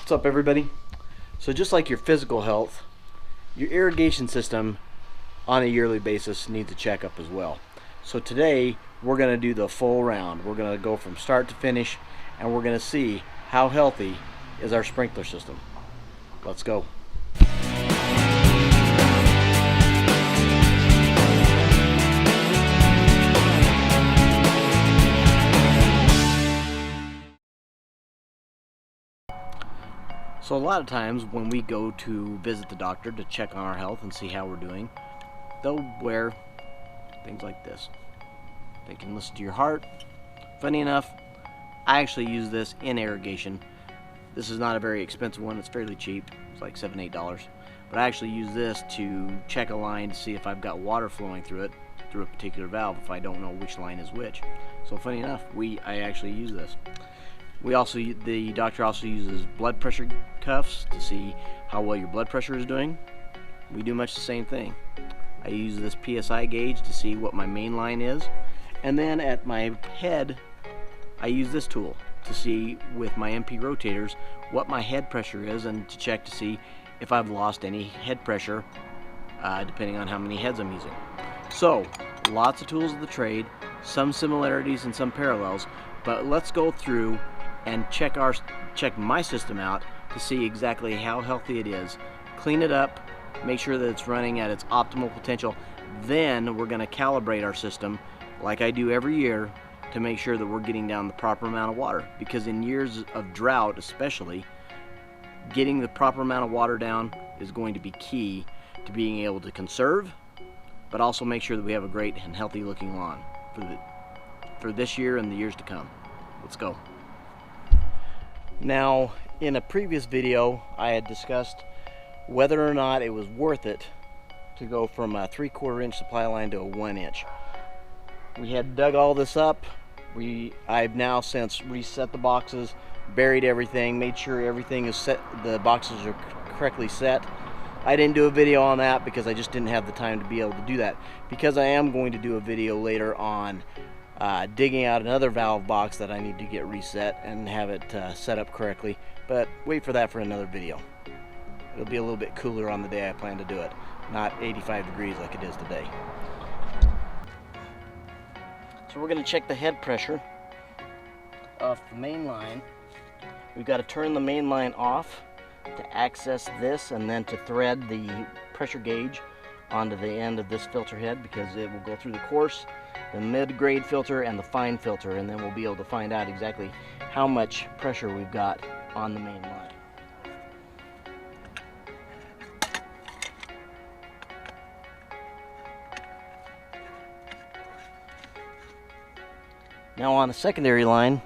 What's up, everybody? So just like your physical health, your irrigation system on a yearly basis needs a checkup as well. So today we're going to do the full round. We're going to go from start to finish, and we're going to see how healthy is our sprinkler system. Let's go. So a lot of times when we go to visit the doctor to check on our health and see how we're doing, they'll wear things like this. They can listen to your heart. Funny enough, I actually use this in irrigation. This is not a very expensive one. It's fairly cheap. It's like $7, $8. But I actually use this to check a line to see if I've got water flowing through it, through a particular valve, if I don't know which line is which. So funny enough, I actually use this. The doctor also uses blood pressure cuffs to see how well your blood pressure is doing. We do much the same thing. I use this PSI gauge to see what my main line is, and then at my head I use this tool to see with my MP rotators what my head pressure is, and to check to see if I've lost any head pressure depending on how many heads I'm using. So lots of tools of the trade, some similarities and some parallels, but let's go through and check my system out to see exactly how healthy it is, clean it up, make sure that it's running at its optimal potential. Then we're going to calibrate our system like I do every year to make sure that we're getting down the proper amount of water, because in years of drought especially, getting the proper amount of water down is going to be key to being able to conserve, but also make sure that we have a great and healthy looking lawn for this year and the years to come. Let's go. Now, in a previous video, I had discussed whether or not it was worth it to go from a 3/4 inch supply line to a 1 inch. We had dug all this up. I've now since reset the boxes, buried everything, made sure everything is set, the boxes are correctly set. I didn't do a video on that because I just didn't have the time to be able to do that, because I am going to do a video later on digging out another valve box that I need to get reset and have it set up correctly, but wait for that for another video. It'll be a little bit cooler on the day I plan to do it, not 85 degrees like it is today. So we're going to check the head pressure off the main line. We've got to turn the main line off to access this, and then to thread the pressure gauge onto the end of this filter head, because it will go through the coarse, the mid-grade filter, and the fine filter, and then we'll be able to find out exactly how much pressure we've got on the main line. Now on a secondary line,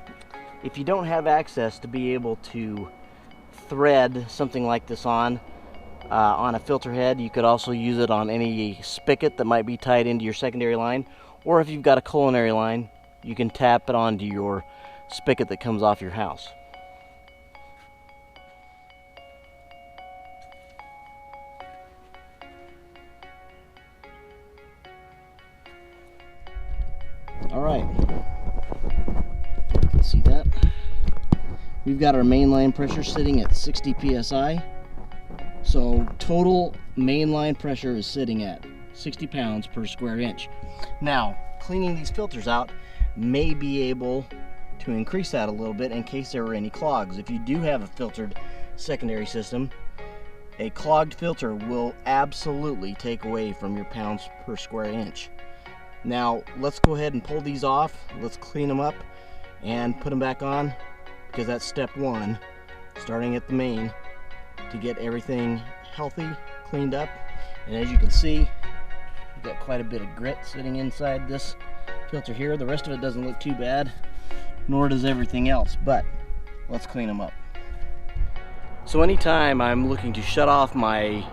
if you don't have access to be able to thread something like this on a filter head, you could also use it on any spigot that might be tied into your secondary line, or if you've got a culinary line, you can tap it onto your spigot that comes off your house. All right, see that? We've got our mainline pressure sitting at 60 psi. So total mainline pressure is sitting at 60 pounds per square inch. Now, cleaning these filters out may be able to increase that a little bit in case there are any clogs. If you do have a filtered secondary system, a clogged filter will absolutely take away from your pounds per square inch. Now, let's go ahead and pull these off. Let's clean them up and put them back on, because that's step one, starting at the main, to get everything healthy, cleaned up. And as you can see, we've got quite a bit of grit sitting inside this filter here. The rest of it doesn't look too bad, nor does everything else, but let's clean them up. So anytime I'm looking to shut off my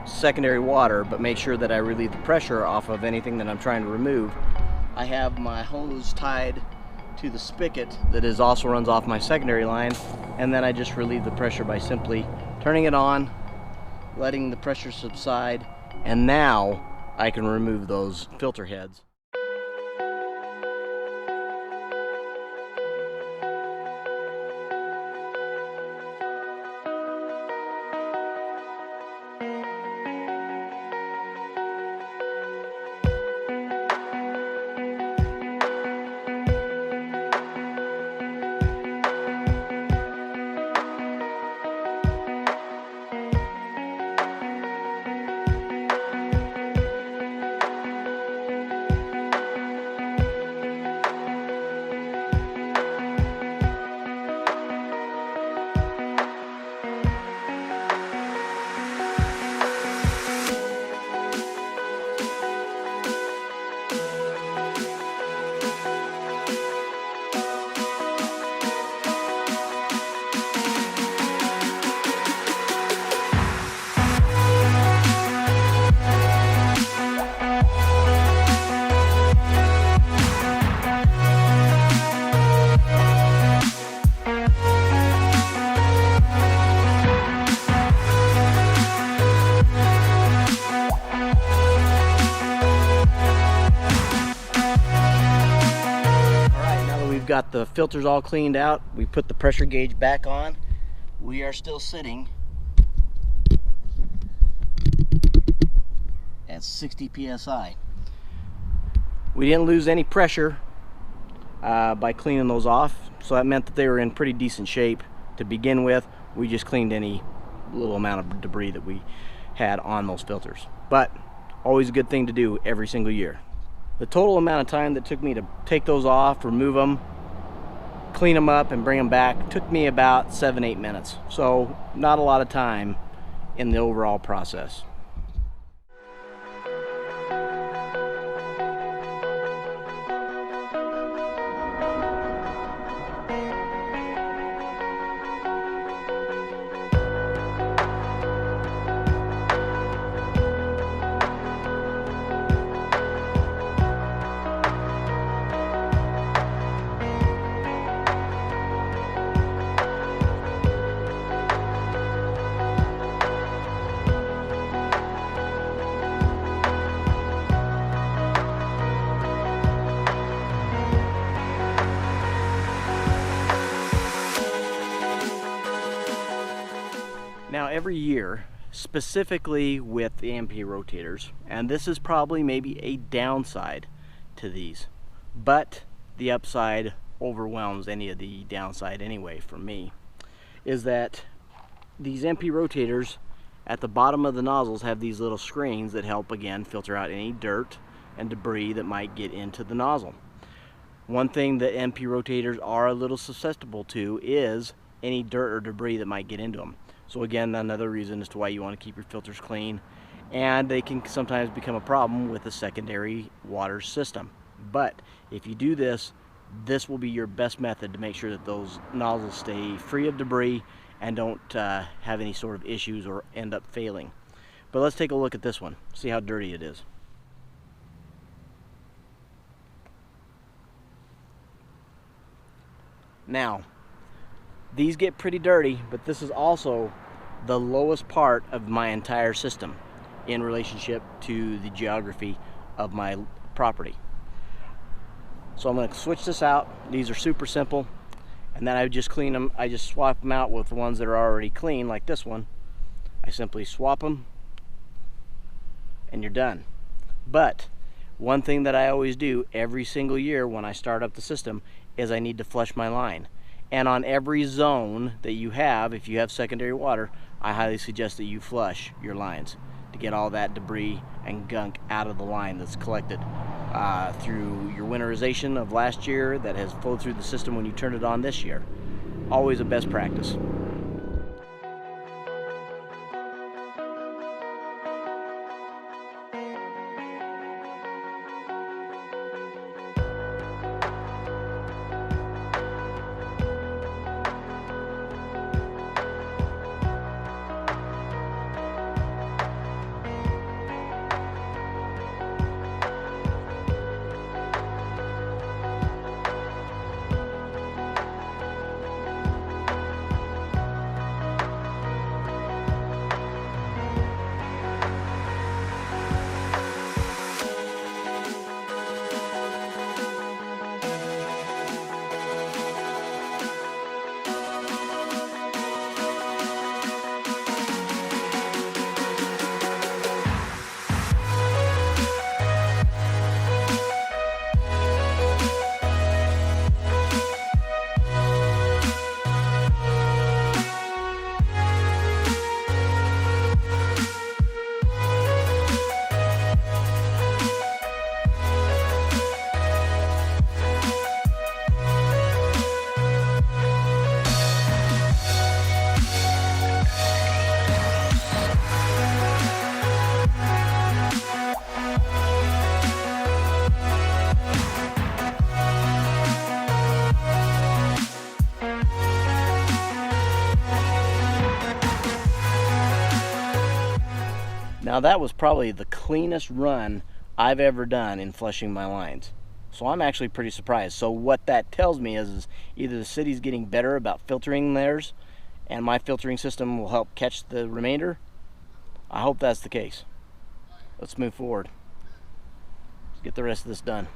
secondary water but make sure that I relieve the pressure off of anything that I'm trying to remove, I have my hose tied to the spigot that also runs off my secondary line, and then I just relieve the pressure by simply turning it on, letting the pressure subside, and now I can remove those filter heads. got the filters all cleaned out. We put the pressure gauge back on. We are still sitting at 60 psi. We didn't lose any pressure by cleaning those off, so that meant that they were in pretty decent shape to begin with. We just cleaned any little amount of debris that we had on those filters, but always a good thing to do every single year. The total amount of time that took me to take those off, remove them, clean them up, and bring them back took me about 7-8 minutes, so not a lot of time in the overall process. Now every year, specifically with the MP rotators, and this is probably maybe a downside to these, but the upside overwhelms any of the downside anyway for me, is that these MP rotators at the bottom of the nozzles have these little screens that help again filter out any dirt and debris that might get into the nozzle. One thing that MP rotators are a little susceptible to is any dirt or debris that might get into them. So again, another reason as to why you want to keep your filters clean, and they can sometimes become a problem with the secondary water system. But if you do this, this will be your best method to make sure that those nozzles stay free of debris and don't have any sort of issues or end up failing. But let's take a look at this one, see how dirty it is. Now, these get pretty dirty, but this is also the lowest part of my entire system in relationship to the geography of my property. So I'm going to switch this out. These are super simple, and then I just clean them. I just swap them out with the ones that are already clean, like this one. I simply swap them and you're done. But one thing that I always do every single year when I start up the system is I need to flush my line. And on every zone that you have, if you have secondary water, I highly suggest that you flush your lines to get all that debris and gunk out of the line that's collected through your winterization of last year that has flowed through the system when you turn it on this year. Always a best practice. Now that was probably the cleanest run I've ever done in flushing my lines. So I'm actually pretty surprised. So what that tells me is either the city's getting better about filtering theirs and my filtering system will help catch the remainder. I hope that's the case. Let's move forward. Let's get the rest of this done.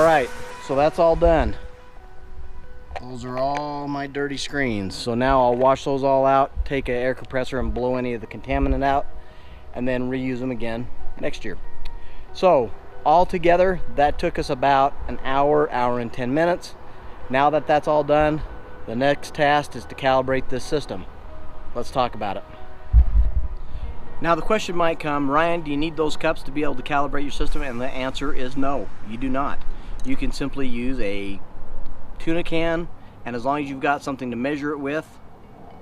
Alright, so that's all done. Those are all my dirty screens. So now I'll wash those all out, take an air compressor and blow any of the contaminant out, and then reuse them again next year. So all together, that took us about an hour, hour and 10 minutes. Now that that's all done, the next task is to calibrate this system. Let's talk about it. Now the question might come, Ryan, do you need those cups to be able to calibrate your system? And the answer is no, you do not. You can simply use a tuna can, and as long as you've got something to measure it with,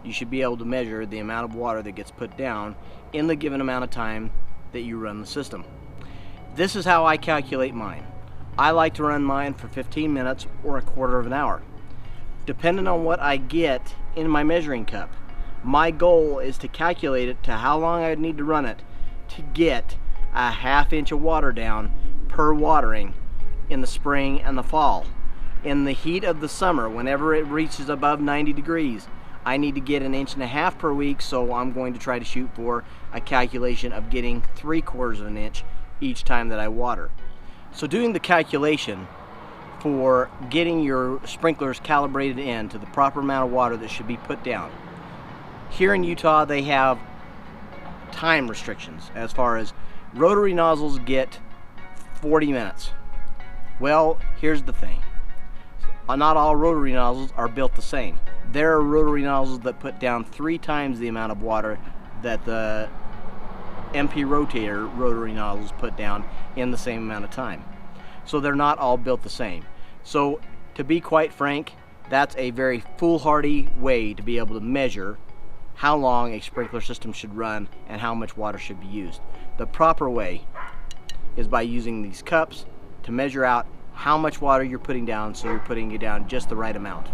you should be able to measure the amount of water that gets put down in the given amount of time that you run the system. This is how I calculate mine. I like to run mine for 15 minutes or a quarter of an hour, depending on what I get in my measuring cup. My goal is to calculate it to how long I'd need to run it to get a ½ inch of water down per watering in the spring and the fall. In the heat of the summer, whenever it reaches above 90 degrees, I need to get 1.5 inches per week, so I'm going to try to shoot for a calculation of getting 3/4 of an inch each time that I water. So doing the calculation for getting your sprinklers calibrated in to the proper amount of water that should be put down. Here in Utah, they have time restrictions as far as rotary nozzles get 40 minutes. Well, here's the thing. Not all rotary nozzles are built the same. There are rotary nozzles that put down 3 times the amount of water that the MP Rotator rotary nozzles put down in the same amount of time. So they're not all built the same. So to be quite frank, that's a very foolhardy way to be able to measure how long a sprinkler system should run and how much water should be used. The proper way is by using these cups to measure out how much water you're putting down, so you're putting it down just the right amount.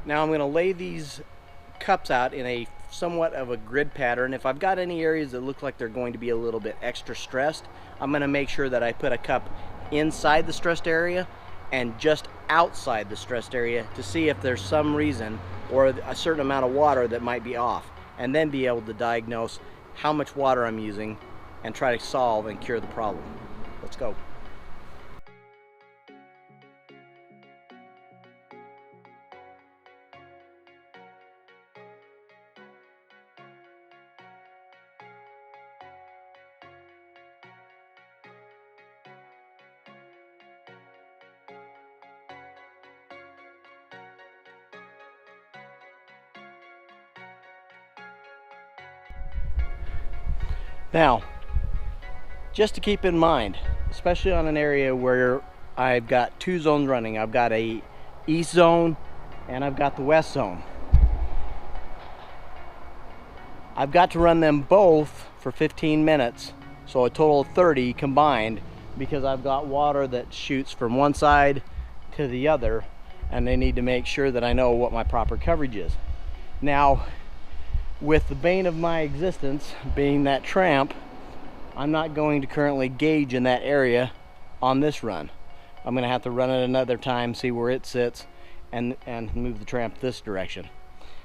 Now I'm going to lay these cups out in a somewhat of a grid pattern. If I've got any areas that look like they're going to be a little bit extra stressed, I'm going to make sure that I put a cup inside the stressed area and just outside the stressed area to see if there's some reason or a certain amount of water that might be off, and then be able to diagnose how much water I'm using and try to solve and cure the problem. Let's go. Now, just to keep in mind, especially on an area where I've got 2 zones running, I've got a east zone and I've got the west zone. I've got to run them both for 15 minutes, so a total of 30 combined, because I've got water that shoots from one side to the other, and they need to make sure that I know what my proper coverage is. Now, with the bane of my existence being that tramp, I'm not going to currently gauge in that area on this run. I'm going to have to run it another time, see where it sits, and move the tramp this direction.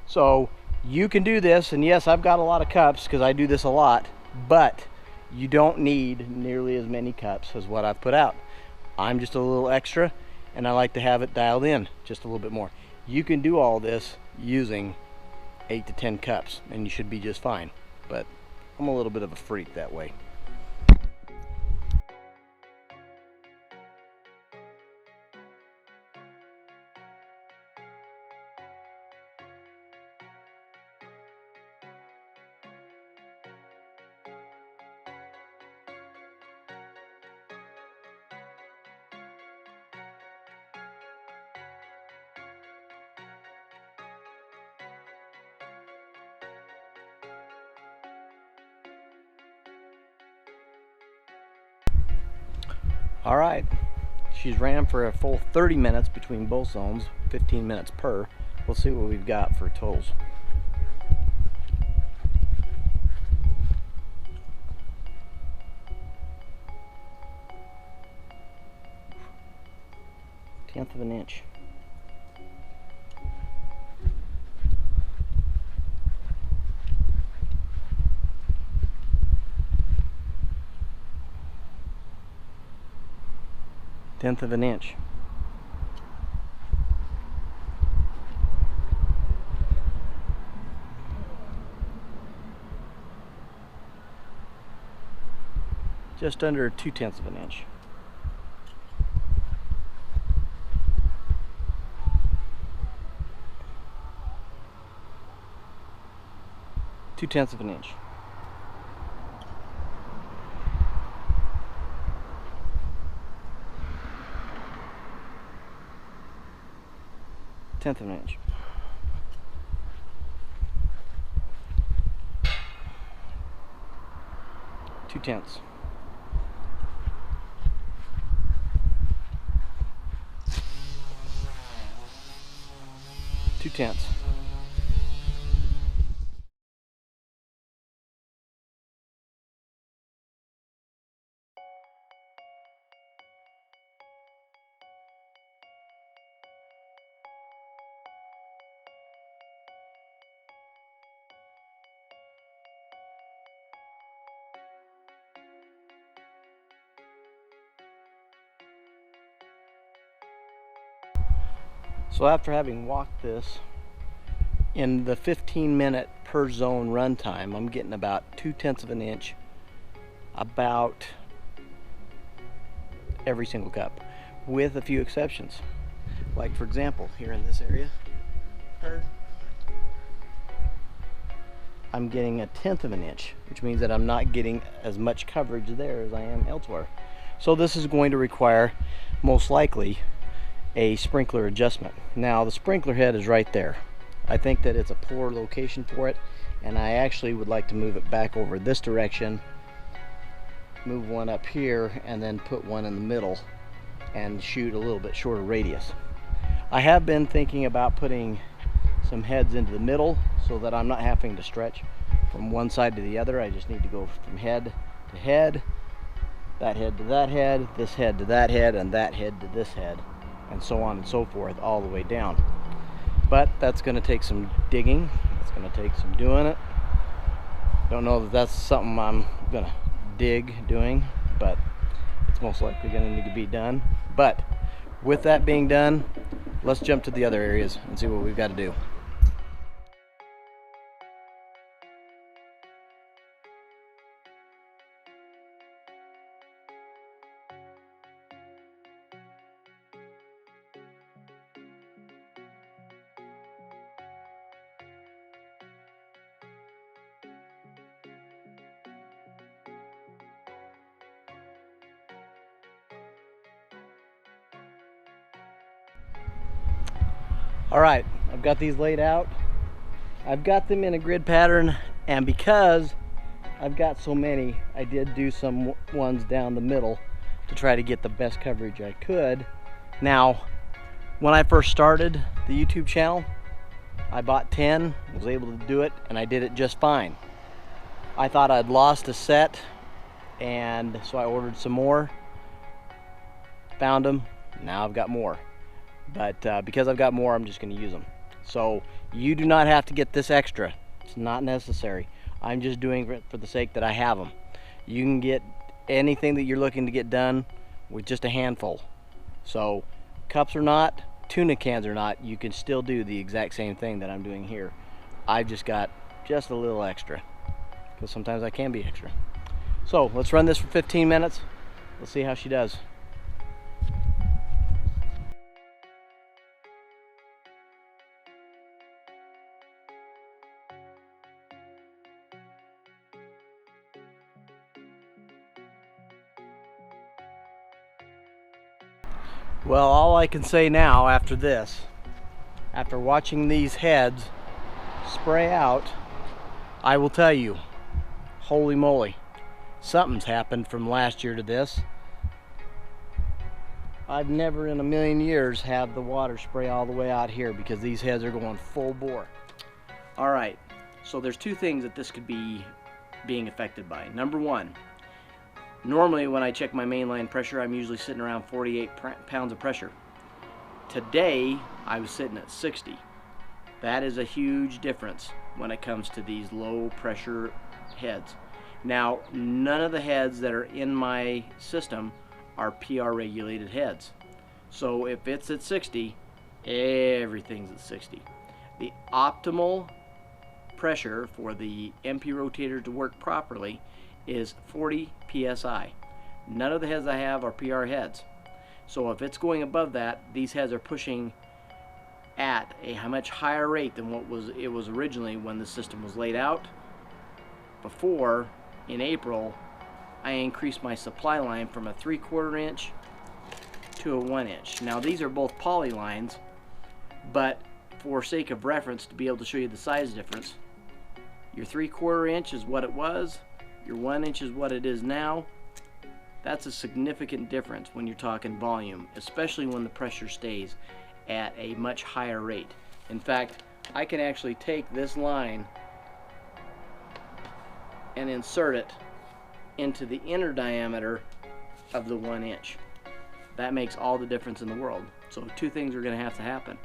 So you can do this, and yes, I've got a lot of cups because I do this a lot, but you don't need nearly as many cups as what I've put out. I'm just a little extra, and I like to have it dialed in just a little bit more. You can do all this using 8 to 10 cups and you should be just fine, but I'm a little bit of a freak that way. All right, she's ran for a full 30 minutes between both zones, 15 minutes per. Let's see what we've got for totals. Tenth of an inch. 1/10 of an inch. Just under 2/10 of an inch. Two-tenths of an inch. Tenth of an inch. Two-tenths. Two-tenths. So after having walked this, in the 15-minute per zone run time, I'm getting about 2/10 of an inch about every single cup, with a few exceptions. Like for example, here in this area, I'm getting 1/10 of an inch, which means that I'm not getting as much coverage there as I am elsewhere. So this is going to require, most likely, a sprinkler adjustment. Now the sprinkler head is right there. I think that it's a poor location for it, and I actually would like to move it back over this direction, move one up here, and then put one in the middle and shoot a little bit shorter radius. I have been thinking about putting some heads into the middle so that I'm not having to stretch from one side to the other. I just need to go from head to head, that head to that head, this head to that head, and that head to this head, and so on and so forth all the way down. But that's going to take some digging. It's going to take some doing it. Don't know that that's something I'm going to dig doing, but it's most likely going to need to be done. But with that being done, let's jump to the other areas and see what we've got to do. All right, I've got these laid out. I've got them in a grid pattern, and because I've got so many, I did do some ones down the middle to try to get the best coverage I could. Now, when I first started the YouTube channel, I bought 10, was able to do it, and I did it just fine. I thought I'd lost a set, and so I ordered some more, found them, now I've got more. But because I've got more, I'm just going to use them. So you do not have to get this extra. It's not necessary. I'm just doing it for the sake that I have them. You can get anything that you're looking to get done with just a handful. So cups or not, tuna cans or not, you can still do the exact same thing that I'm doing here. I've just got just a little extra, because sometimes I can be extra. So let's run this for 15 minutes. Let's see how she does. Well, all I can say now after this, after watching these heads spray out, I will tell you, holy moly, something's happened from last year to this. I've never in a million years had the water spray all the way out here, because these heads are going full bore. All right, so there's two things that this could be being affected by. Number one, normally when I check my mainline pressure, I'm usually sitting around 48 pounds of pressure. Today, I was sitting at 60. That is a huge difference when it comes to these low pressure heads. Now, none of the heads that are in my system are PR regulated heads. So if it's at 60, everything's at 60. The optimal pressure for the MP rotator to work properly is 40 psi. None of the heads I have are PR heads. So if it's going above that, these heads are pushing at a much higher rate than what it was originally when the system was laid out. Before, in April, I increased my supply line from a 3/4 inch to a 1 inch. Now these are both poly lines, but for sake of reference, to be able to show you the size difference, your 3/4 inch is what it was, your 1 inch is what it is now. That's a significant difference when you're talking volume, especially when the pressure stays at a much higher rate. In fact, I can actually take this line and insert it into the inner diameter of the 1 inch. That makes all the difference in the world. So two things are going to have to happen.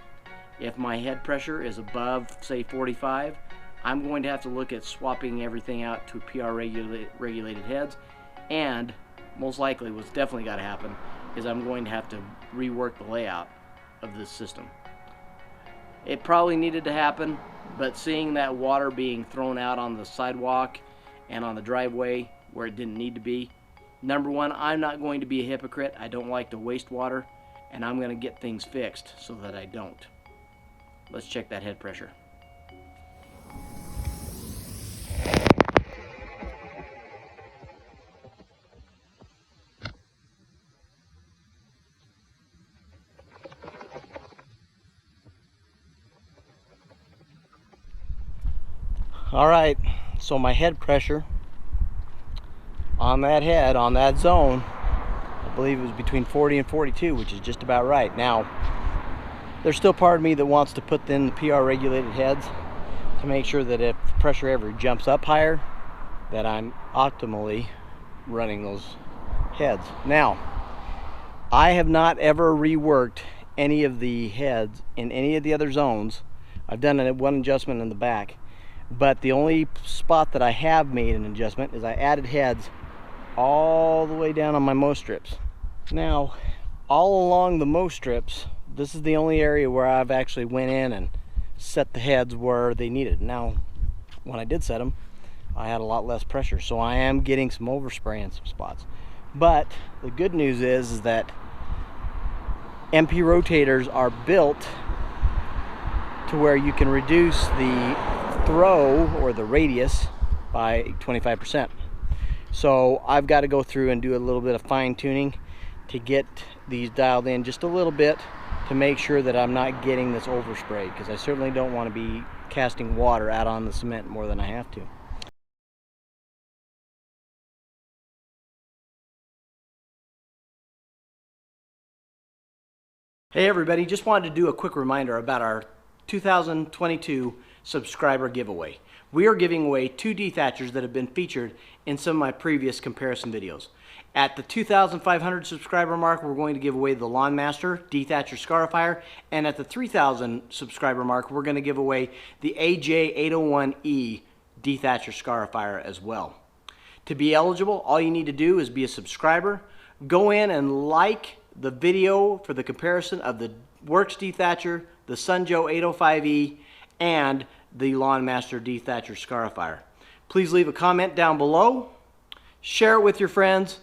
If my head pressure is above, say, 45, I'm going to have to look at swapping everything out to PR regulated heads, and most likely what's definitely got to happen is I'm going to have to rework the layout of this system. It probably needed to happen, but seeing that water being thrown out on the sidewalk and on the driveway where it didn't need to be, number one, I'm not going to be a hypocrite. I don't like to waste water, and I'm going to get things fixed so that I don't. Let's check that head pressure. All right, so my head pressure on that head, on that zone, I believe it was between 40 and 42, which is just about right. Now, there's still part of me that wants to put in the PR regulated heads to make sure that if the pressure ever jumps up higher, that I'm optimally running those heads. Now, I have not ever reworked any of the heads in any of the other zones. I've done one adjustment in the back, but the only spot that I have made an adjustment is I added heads all the way down on my mow strips. Now, all along the mow strips, this is the only area where I've actually went in and set the heads where they needed. Now, when I did set them, I had a lot less pressure, so I am getting some overspray in some spots. But the good news is that MP rotators are built to where you can reduce the throw or the radius by 25%. So I've got to go through and do a little bit of fine tuning to get these dialed in just a little bit to make sure that I'm not getting this overspray, because I certainly don't want to be casting water out on the cement more than I have to. Hey everybody, just wanted to do a quick reminder about our 2022 subscriber giveaway. We are giving away 2 dethatchers that have been featured in some of my previous comparison videos. At the 2,500 subscriber mark, we're going to give away the Lawn Master Dethatcher Scarifier, and at the 3,000 subscriber mark, we're going to give away the AJ801E Dethatcher Scarifier as well. To be eligible, all you need to do is be a subscriber, go in and like the video for the comparison of the Works Dethatcher, the Sunjo 805E, and the Lawn Master Dethatcher Scarifier. Please leave a comment down below, share it with your friends,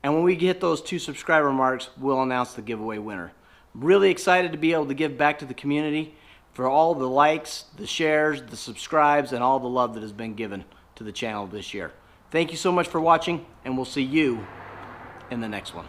and when we get those 2 subscriber marks, we'll announce the giveaway winner. I'm really excited to be able to give back to the community for all the likes, the shares, the subscribes, and all the love that has been given to the channel this year. Thank you so much for watching, and we'll see you in the next one.